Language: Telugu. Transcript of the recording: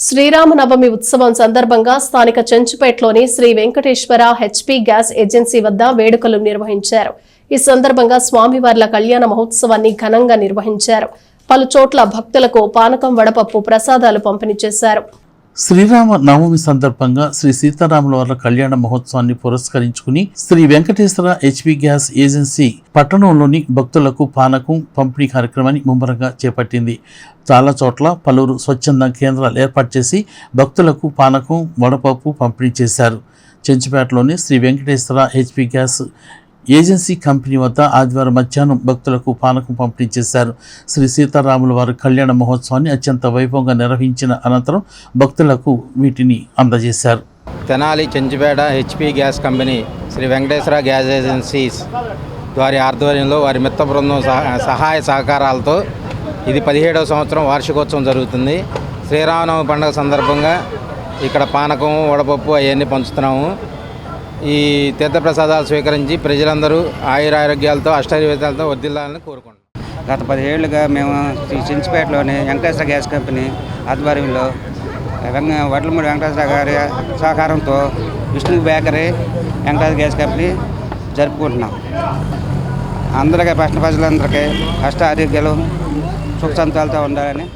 శ్రీరామనవమి ఉత్సవం సందర్భంగా స్థానిక చెంచుపేటలోని Sri Venkateswara HP gas agency వద్ద వేడుకలు నిర్వహించారు. ఈ సందర్భంగా స్వామివార్ల కళ్యాణ మహోత్సవాన్ని ఘనంగా నిర్వహించారు. పలు చోట్ల భక్తులకు పానకం, వడపప్పు ప్రసాదాలు పంపిణీ చేశారు. శ్రీరామ నవమి సందర్భంగా శ్రీ సీతారాముల వారి కళ్యాణ మహోత్సవాన్ని పురస్కరించుకుని Sri Venkateswara HP gas agency పట్టణంలోని భక్తులకు పానకం పంపిణీ కార్యక్రమాన్ని ముమ్మరంగా చేపట్టింది. చాలా చోట్ల పలువురు స్వచ్ఛంద కేంద్రాలు ఏర్పాటు చేసి భక్తులకు పానకం, వడపప్పు పంపిణీ చేశారు. చెంచుపేటలోని Sri Venkateswara HP gas agency company వద్ద ఆదివారం మధ్యాహ్నం భక్తులకు పానకం పంపిణీ చేశారు. శ్రీ సీతారాముల వారి కళ్యాణ మహోత్సవాన్ని అత్యంత వైభవంగా నిర్వహించిన అనంతరం భక్తులకు వీటిని అందజేశారు. Tenali Chenchupeta HP gas company Sri Venkateswara gas agencies వారి ఆధ్వర్యంలో వారి మిత్ర బృందం సహాయ సహకారాలతో ఇది 17వ సంవత్సరం వార్షికోత్సవం జరుగుతుంది. శ్రీరామనవమి పండుగ సందర్భంగా ఇక్కడ పానకం, వడపప్పు అవన్నీ పంచుతున్నాము. ఈ తీర్థప్రసాదాలు స్వీకరించి ప్రజలందరూ ఆయురారోగ్యాలతో అష్టైర్వేదాలతో వర్ధిల్లాలని కోరుకుంటున్నాం. గత 10 ఏళ్లుగా మేము చెంచుపేటలోని వెంకటేశ్వర గ్యాస్ కంపెనీ ఆధ్వర్యంలో వడ్లమూడి వెంకటేశ్వర గారి సహకారంతో Vishnu bakery Venkateswara gas company జరుపుకుంటున్నాం. అందరికీ ప్రజలందరికీ అష్ట ఆరోగ్యాలు సుఖ సంతాలతో ఉండాలని